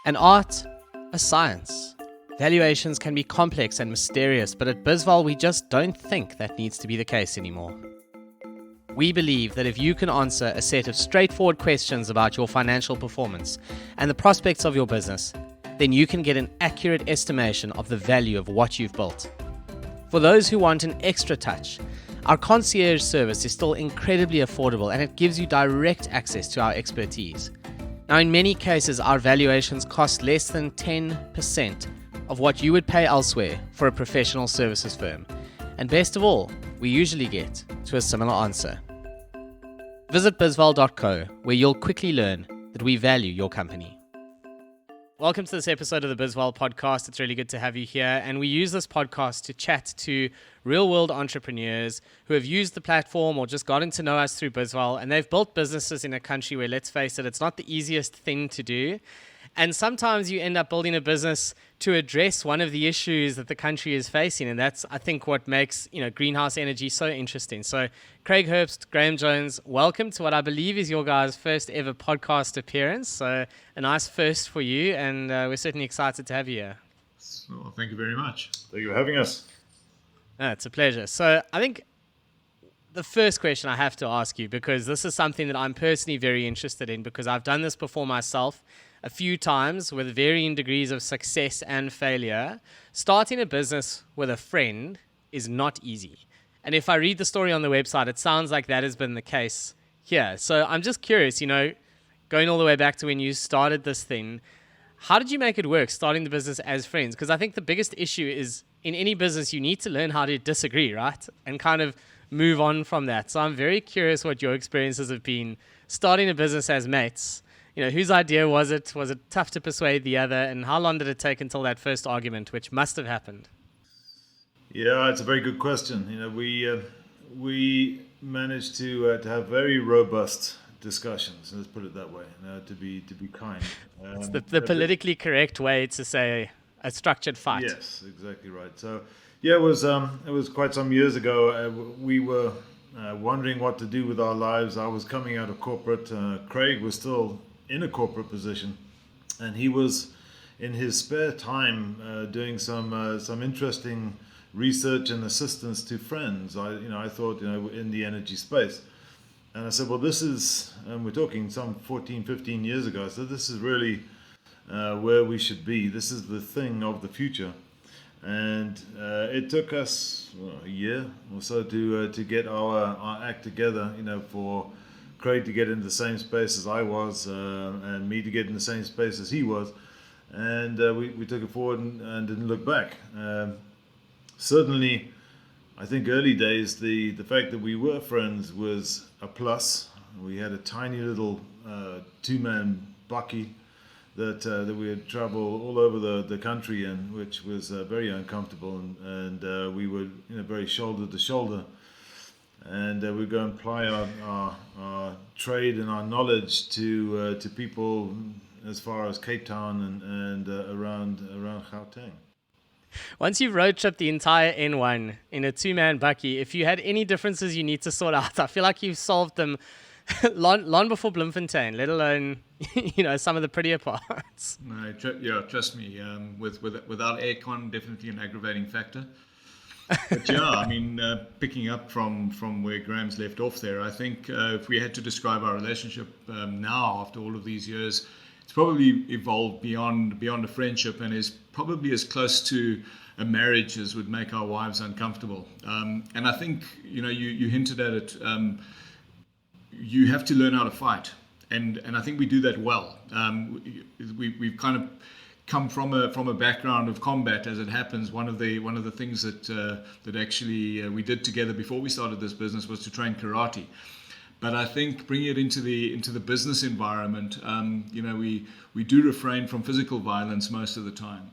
An art, a science. Valuations can be complex and mysterious, but at bizval we just don't think that needs to be the case anymore. We believe that if you can answer a set of straightforward questions about your financial performance and the prospects of your business, then you can get an accurate estimation of the value of what you've built. For those who want an extra touch, our concierge service is still incredibly affordable and it gives you direct access to our expertise. Now, in many cases, our valuations cost less than 10% of what you would pay elsewhere for a professional services firm. And best of all, we usually get to a similar answer. Visit bizval.co, where you'll quickly learn that we value your company. Welcome to this episode of the bizval podcast. It's really good to have you here. And we use this podcast to chat to real-world entrepreneurs who have used the platform or just gotten to know us through bizval. And they've built businesses in a country where, let's face it, it's not the easiest thing to do. And sometimes you end up building a business to address one of the issues that the country is facing. And that's, I think, what makes greenhouse energy so interesting. So Craig Herbst, Graham Jones, welcome to what I believe is your guys' first ever podcast appearance. So a nice first for you. And we're certainly excited to have you here. Well, thank you very much. Thank you for having us. It's a pleasure. So I think the first question I have to ask you, because this is something that I'm personally very interested in, because I've done this before myself a few times with varying degrees of success and failure. Starting a business with a friend is not easy. And if I read the story on the website, it sounds like that has been the case here. So I'm just curious, going all the way back to when you started this thing, how did you make it work starting the business as friends? Because I think the biggest issue is in any business, you need to learn how to disagree, right? And kind of move on from that. So I'm very curious what your experiences have been starting a business as mates. Whose idea was it? Was it tough to persuade the other? And how long did it take until that first argument, which must have happened? Yeah, it's a very good question. We managed to have very robust discussions. Let's put it that way. To be kind. It's the politically correct way to say a structured fight. Yes, exactly right. So, yeah, it was quite some years ago. We were wondering what to do with our lives. I was coming out of corporate. Craig was still in a corporate position, and he was in his spare time doing some interesting research and assistance to friends. I thought in the energy space, and I said, well, this is, and we're talking some 14, 15 years ago. So this is really where we should be. This is the thing of the future, and it took us a year or so to get our act together. For Craig to get in the same space as I was, and me to get in the same space as he was, and we took it forward and didn't look back. Certainly, I think early days, the fact that we were friends was a plus. We had a tiny little two-man bucky that we would travel all over the country in, which was very uncomfortable, and we were very shoulder to shoulder. And we go and apply our trade and our knowledge to people as far as Cape Town and around Gauteng. Once you've road tripped the entire N1 in a two-man bucky, if you had any differences you need to sort out, I feel like you've solved them long before Bloemfontein, let alone some of the prettier parts. No, trust me. Without aircon, definitely an aggravating factor. But yeah, picking up from where Graham's left off there, I think if we had to describe our relationship now after all of these years, it's probably evolved beyond a friendship and is probably as close to a marriage as would make our wives uncomfortable. And I think, you hinted at it, you have to learn how to fight. And I think we do that well. We've kind of come from a background of combat, as it happens. One of the things that actually we did together before we started this business was to train karate. But I think bringing it into the business environment, we do refrain from physical violence most of the time.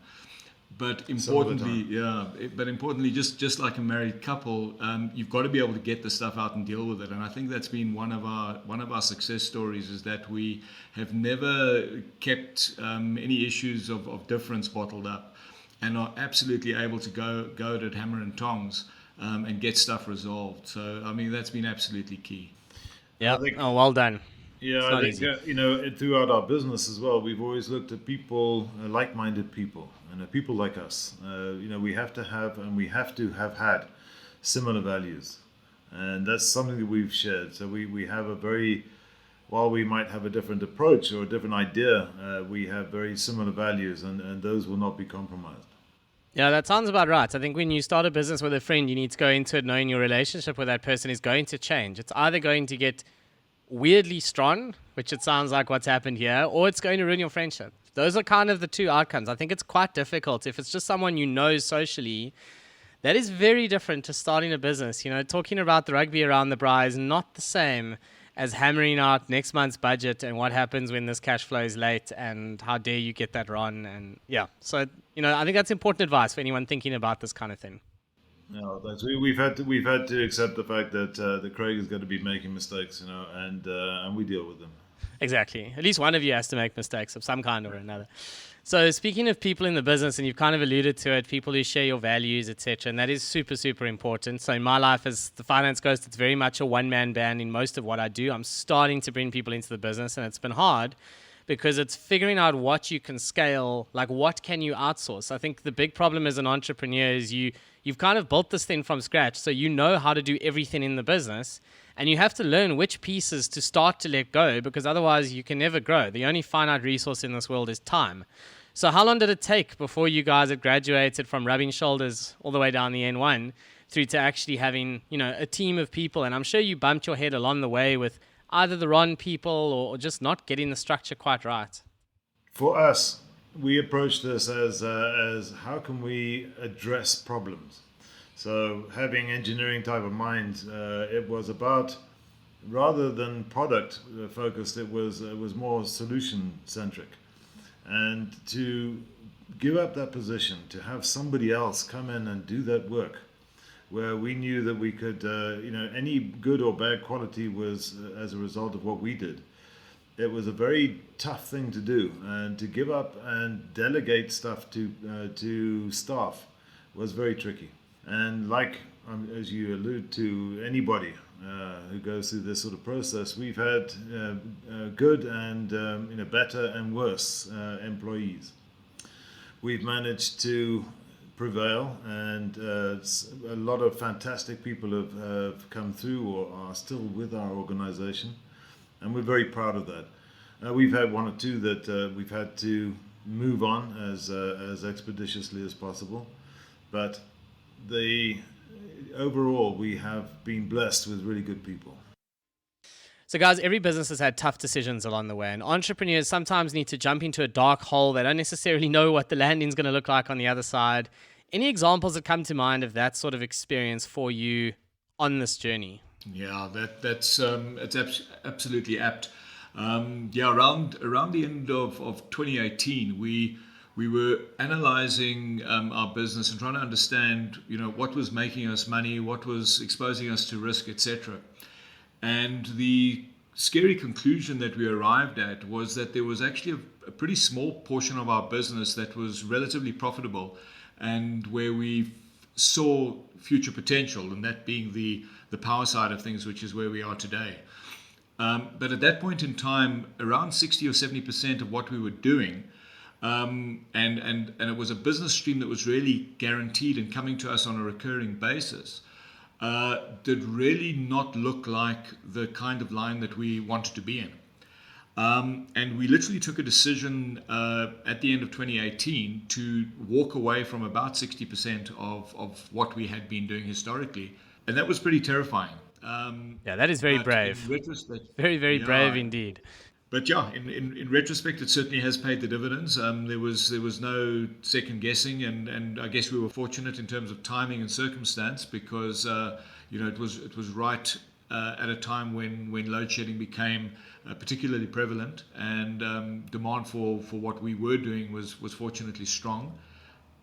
But importantly, just like a married couple, you've got to be able to get the stuff out and deal with it. And I think that's been one of our success stories, is that we have never kept any issues of difference bottled up, and are absolutely able to go at it hammer and tongs and get stuff resolved. So that's been absolutely key. Yeah. Oh, well done. Yeah, It's I not think easy. throughout our business as well, we've always looked at people, like-minded people, and people like us. We have to have, and we have to have had similar values, and that's something that we've shared. So we have a very, while we might have a different approach or a different idea, we have very similar values, and those will not be compromised. Yeah, that sounds about right. I think when you start a business with a friend, you need to go into it knowing your relationship with that person is going to change. It's either going to get weirdly strong, which it sounds like what's happened here, or it's going to ruin your friendship. Those are kind of the two outcomes. I think it's quite difficult. If it's just someone you know socially, that is very different to starting a business. Talking about the rugby around the bra is not the same as hammering out next month's budget and what happens when this cash flow is late and how dare you get that wrong. And yeah, so, I think that's important advice for anyone thinking about this kind of thing. No, we've had to accept the fact that Craig is going to be making mistakes, and we deal with them. Exactly. At least one of you has to make mistakes of some kind or another. So speaking of people in the business, and you've kind of alluded to it, people who share your values, etc., and that is super, super important. So in my life as the finance ghost, it's very much a one-man band in most of what I do. I'm starting to bring people into the business, and it's been hard because it's figuring out what you can scale, like what can you outsource. I think the big problem as an entrepreneur is you've kind of built this thing from scratch, so you know how to do everything in the business, and you have to learn which pieces to start to let go, because otherwise you can never grow. The only finite resource in this world is time. So how long did it take before you guys had graduated from rubbing shoulders all the way down the N1 through to actually having, a team of people? And I'm sure you bumped your head along the way with either the wrong people or just not getting the structure quite right. For us, we approach this as how can we address problems. So having engineering type of mind, it was about, rather than product focused, it was more solution centric, and to give up that position to have somebody else come in and do that work, where we knew that we could, any good or bad quality was as a result of what we did. It was a very tough thing to do, and to give up and delegate stuff to staff was very tricky. And as you allude to, anybody who goes through this sort of process, we've had good and better and worse employees. We've managed to prevail, and a lot of fantastic people have come through or are still with our organization, and we're very proud of that. We've had one or two that we've had to move on as expeditiously as possible, but overall we have been blessed with really good people. So guys, every business has had tough decisions along the way, and entrepreneurs sometimes need to jump into a dark hole. They don't necessarily know what the landing's going to look like on the other side. Any examples that come to mind of that sort of experience for you on this journey? Yeah, that's absolutely apt. Around the end of 2018, we were analyzing our business and trying to understand, what was making us money, what was exposing us to risk, etc. And the scary conclusion that we arrived at was that there was actually a pretty small portion of our business that was relatively profitable and where we saw future potential, and that being the power side of things, which is where we are today. But at that point in time, around 60 or 70% of what we were doing, and it was a business stream that was really guaranteed and coming to us on a recurring basis, did really not look like the kind of line that we wanted to be in. And we literally took a decision at the end of 2018 to walk away from about 60% of what we had been doing historically. And that was pretty terrifying. Yeah, that is very brave. In retrospect, Very, very brave indeed. But yeah, in retrospect, it certainly has paid the dividends. There was no second guessing, and I guess we were fortunate in terms of timing and circumstance because it was right at a time when load shedding became particularly prevalent, and demand for what we were doing was fortunately strong.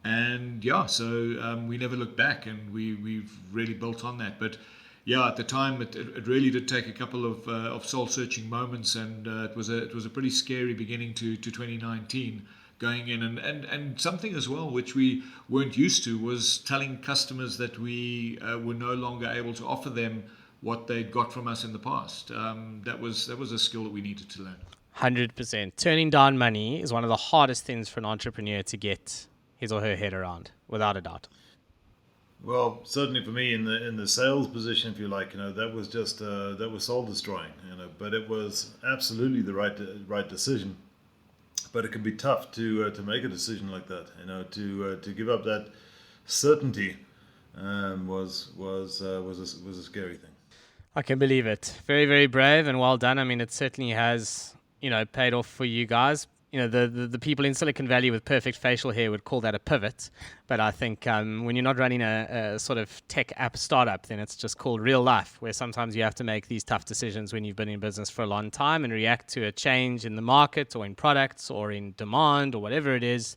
And yeah, so we never looked back, and we've really built on that. But yeah, at the time, it really did take a couple of soul-searching moments, and it was a pretty scary beginning to 2019 going in, and something as well which we weren't used to was telling customers that we were no longer able to offer them what they got from us in the past. That was a skill that we needed to learn. 100%. Turning down money is one of the hardest things for an entrepreneur to get his or her head around, without a doubt. Well, certainly for me in the sales position, if you like, that was just that was soul destroying, but it was absolutely the right decision. But it can be tough to make a decision like that, to give up that certainty was a scary thing. I can believe it. Very, very brave and well done. I mean, it certainly has, paid off for you guys. The people in Silicon Valley with perfect facial hair would call that a pivot. But I think when you're not running a sort of tech app startup, then it's just called real life, where sometimes you have to make these tough decisions when you've been in business for a long time and react to a change in the market or in products or in demand or whatever it is,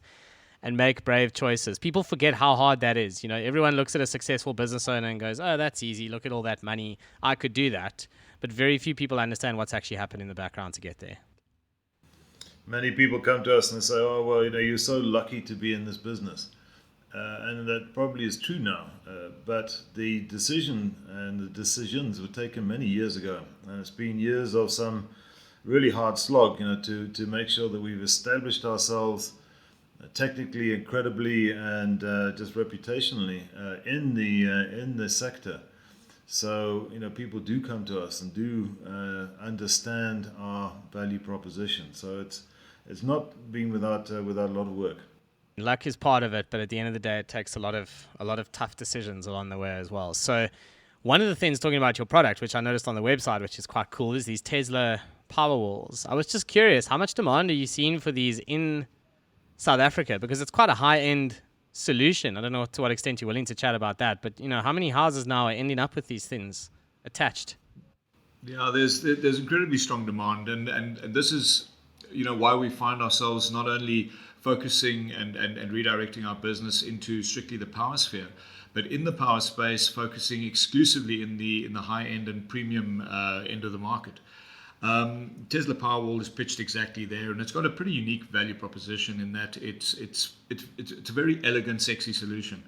and make brave choices. People forget how hard that is. Everyone looks at a successful business owner and goes, oh, that's easy. Look at all that money. I could do that. But very few people understand what's actually happened in the background to get there. Many people come to us and say, oh, well, you're so lucky to be in this business. And that probably is true now. But the decision and the decisions were taken many years ago. And it's been years of some really hard slog, to make sure that we've established ourselves technically, incredibly, and just reputationally in the sector. So people do come to us and do understand our value proposition. So it's not been without a lot of work. Luck is part of it, but at the end of the day, it takes a lot of tough decisions along the way as well. So one of the things, talking about your product, which I noticed on the website, which is quite cool, is these Tesla Powerwalls. I was just curious, how much demand are you seeing for these in South Africa? Because it's quite a high-end solution. I don't know to what extent you're willing to chat about that, but how many houses now are ending up with these things attached? Yeah, there's incredibly strong demand, and this is why we find ourselves not only focusing and redirecting our business into strictly the power sphere, but in the power space focusing exclusively in the high end and premium end of the market. Tesla Powerwall is pitched exactly there, and it's got a pretty unique value proposition in that it's a very elegant, sexy solution,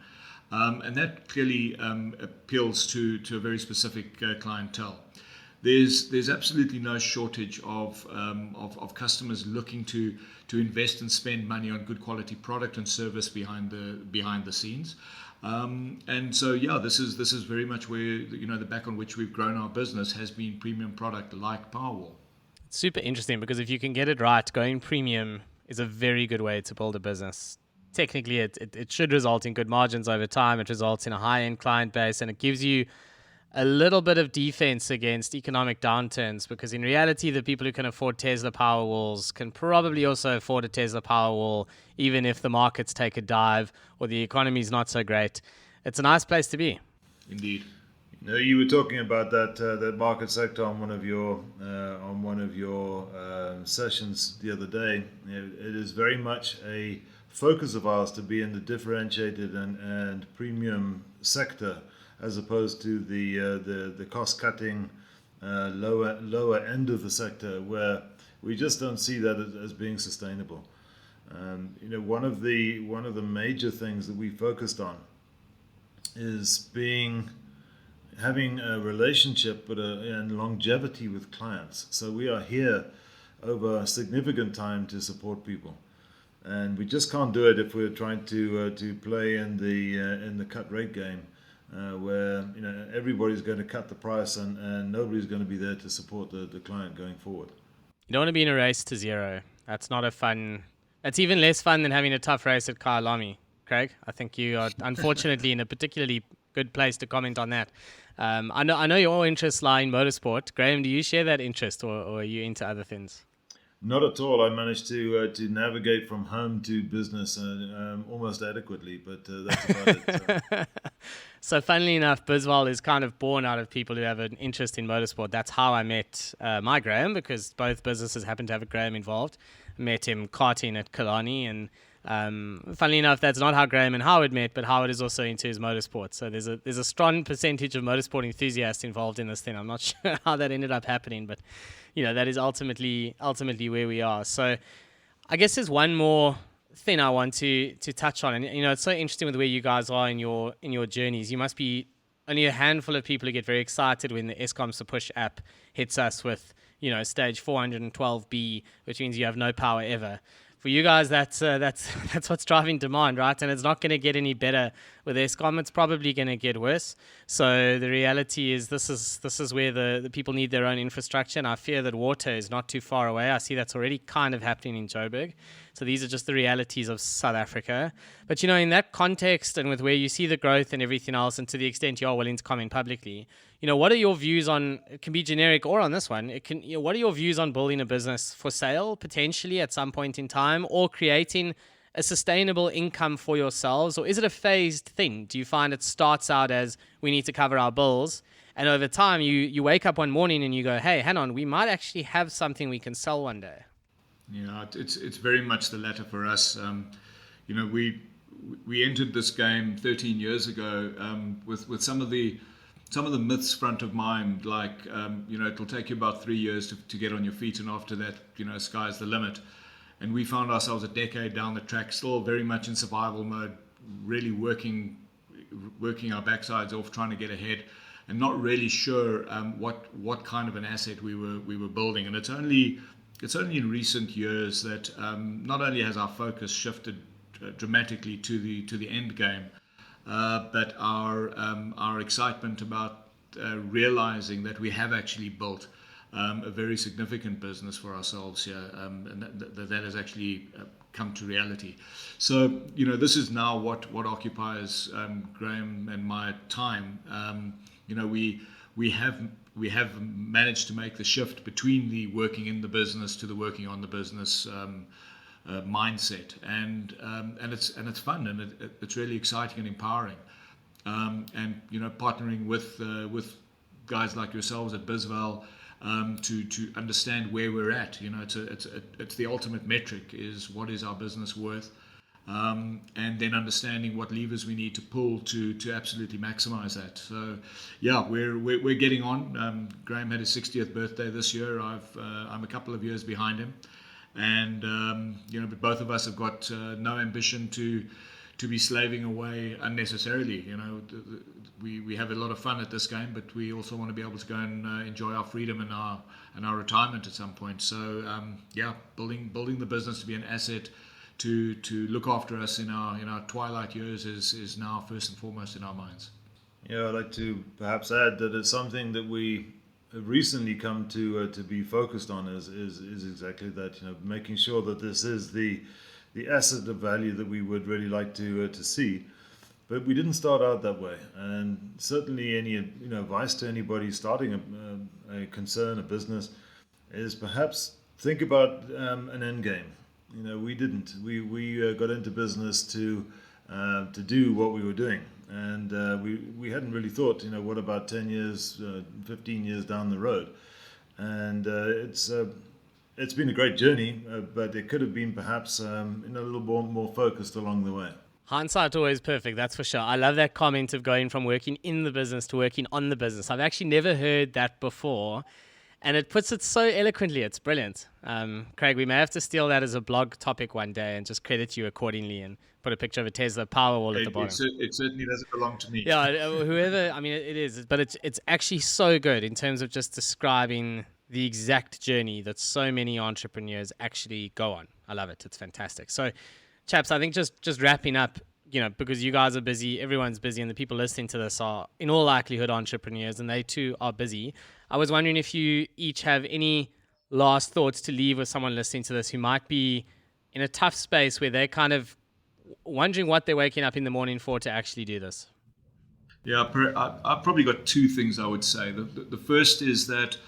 and that clearly appeals to a very specific clientele. There's absolutely no shortage of customers looking to invest and spend money on good quality product and service behind the scenes. And so, this is very much where the back on which we've grown our business has been premium product like Powerwall. It's super interesting because if you can get it right, going premium is a very good way to build a business. Technically, it should result in good margins over time. It results in a high-end client base, and it gives you a little bit of defense against economic downturns, because in reality, the people who can afford Tesla Powerwalls can probably also afford a Tesla Powerwall, even if the markets take a dive or the economy is not so great. It's a nice place to be. Indeed. You were talking about that market sector on one of your sessions the other day. It is very much a focus of ours to be in the differentiated and premium sector, as opposed to the cost-cutting lower end of the sector, where we just don't see that as being sustainable. One of the major things that we focused on is having a relationship and longevity with clients. So we are here over a significant time to support people, and we just can't do it if we're trying to play in the cut rate game. Where everybody's going to cut the price and nobody's going to be there to support the client going forward. You don't want to be in a race to zero. That's even less fun than having a tough race at Kyalami. Craig, I think you are unfortunately in a particularly good place to comment on that. I know your interests lie in motorsport. Graham, do you share that interest, or are you into other things? Not at all. I managed to navigate from home to business almost adequately, but that's about it. So funnily enough, bizval is kind of born out of people who have an interest in motorsport. That's how I met my Graham, because both businesses happen to have a Graham involved. I met him karting at Kalani, and funnily enough, that's not how Graham and Howard met, but Howard is also into his motorsport. So there's a strong percentage of motorsport enthusiasts involved in this thing. I'm not sure how that ended up happening, but that is ultimately where we are. So I guess there's one more thing I want to touch on, and it's so interesting with where you guys are in your journeys. You must be only a handful of people who get very excited when the Eskom's to push app hits us with, stage 412B, which means you have no power ever. For you guys, that's what's driving demand, right? And it's not going to get any better with Eskom. It's probably going to get worse. So the reality is this is where the people need their own infrastructure, and I fear that water is not too far away. I see that's already kind of happening in Joburg. So these are just the realities of South Africa. But, in that context and with where you see the growth and everything else, and to the extent you are willing to comment publicly, what are your views on, it can be generic or on this one, what are your views on building a business for sale potentially at some point in time, or creating a sustainable income for yourselves? Or is it a phased thing? Do you find it starts out as we need to cover our bills, and over time you wake up one morning and you go, hey, hang on, we might actually have something we can sell one day? Yeah, it's very much the latter for us. We entered this game 13 years ago with some of the myths front of mind, like it'll take you about 3 years to get on your feet, and after that, sky's the limit. And we found ourselves a decade down the track, still very much in survival mode, really working our backsides off, trying to get ahead, and not really sure what kind of an asset we were building. And it's only in recent years that not only has our focus shifted dramatically to the end game, but our excitement about realizing that we have actually built a very significant business for ourselves here, and that has actually come to reality. So this is now what occupies Graham and my time. We have managed to make the shift between the working in the business to the working on the business mindset, and it's fun, and it's really exciting and empowering. And partnering with guys like yourselves at bizval to understand where we're at. It's the ultimate metric, is what is our business worth, and then understanding what levers we need to pull to absolutely maximize that. So yeah, we're getting on. Graham had his 60th birthday this year. I'm a couple of years behind him, and but both of us have got no ambition to be slaving away unnecessarily. We have a lot of fun at this game, but we also want to be able to go and enjoy our freedom and our retirement at some point. So building the business to be an asset to look after us in our twilight years is now first and foremost in our minds. Yeah, I'd like to perhaps add that it's something that we have recently come to be focused on is exactly that. Making sure that this is the asset of value that we would really like to see. But we didn't start out that way, and certainly any advice to anybody starting a concern, a business, is perhaps think about an end game. We didn't. We got into business to do what we were doing, and we hadn't really thought. What about 10 years, 15 years down the road? And it's been a great journey, but it could have been perhaps a little more focused along the way. Hindsight always perfect, that's for sure. I love that comment of going from working in the business to working on the business. I've actually never heard that before, and it puts it so eloquently. It's brilliant. Craig, we may have to steal that as a blog topic one day and just credit you accordingly and put a picture of a Tesla Powerwall at the bottom. It certainly doesn't belong to me. Yeah, whoever, it is, but it's actually so good in terms of just describing the exact journey that so many entrepreneurs actually go on. I love it. It's fantastic. So, chaps, I think just wrapping up, because you guys are busy, everyone's busy, and the people listening to this are in all likelihood entrepreneurs, and they too are busy. I was wondering if you each have any last thoughts to leave with someone listening to this who might be in a tough space where they're kind of wondering what they're waking up in the morning for to actually do this. Yeah, I've probably got two things I would say. The first is that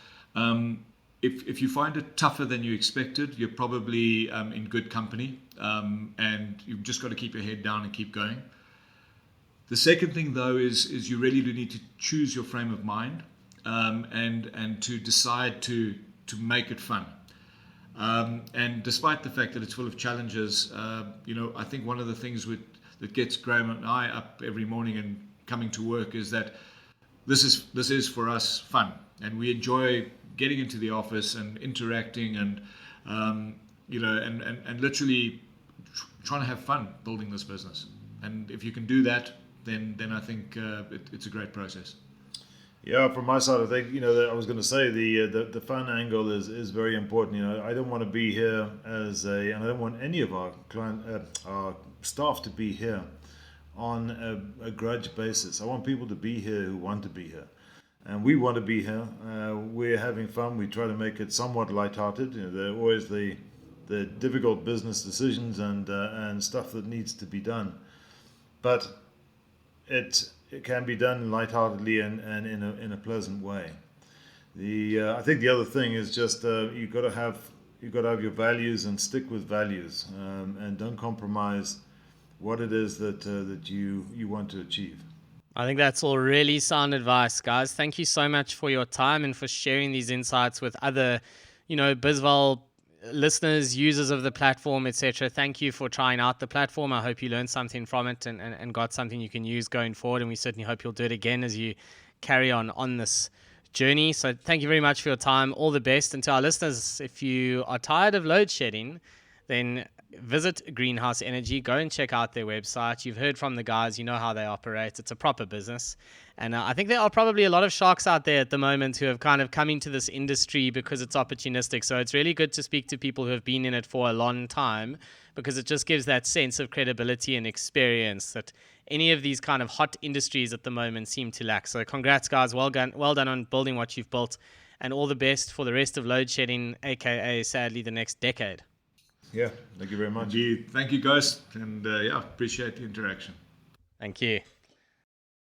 if you find it tougher than you expected, you're probably in good company, and you've just got to keep your head down and keep going. The second thing, though, is you really do need to choose your frame of mind, and to decide to make it fun. And despite the fact that it's full of challenges, I think one of the things that gets Graham and I up every morning and coming to work is that this is for us fun, and we enjoy getting into the office and interacting and literally trying to have fun building this business. And if you can do that, then I think it's a great process. Yeah, from my side, I think I was going to say the fun angle is very important. I don't want to be here and I don't want any of our staff to be here on a grudge basis. I want people to be here who want to be here, and we want to be here. We're having fun. We try to make it somewhat lighthearted. There are always the difficult business decisions and stuff that needs to be done, but it can be done lightheartedly and in a pleasant way. I think the other thing is just you've got to have your values and stick with values, and don't compromise what it is that you want to achieve. I think that's all really sound advice, guys. Thank you so much for your time and for sharing these insights with other, bizval listeners, users of the platform, etc. Thank you for trying out the platform. I hope you learned something from it and got something you can use going forward. And we certainly hope you'll do it again as you carry on this journey. So thank you very much for your time. All the best. And to our listeners, if you are tired of load shedding, then visit Greenhouse Energy. Go and check out their website. You've heard from the guys. You know how they operate. It's a proper business. And I think there are probably a lot of sharks out there at the moment who have kind of come into this industry because it's opportunistic. So it's really good to speak to people who have been in it for a long time, because it just gives that sense of credibility and experience that any of these kind of hot industries at the moment seem to lack. So congrats, guys. Well done on building what you've built, and all the best for the rest of load shedding, aka sadly the next decade. Yeah, thank you very much. Thank you, guys, and appreciate the interaction. Thank you.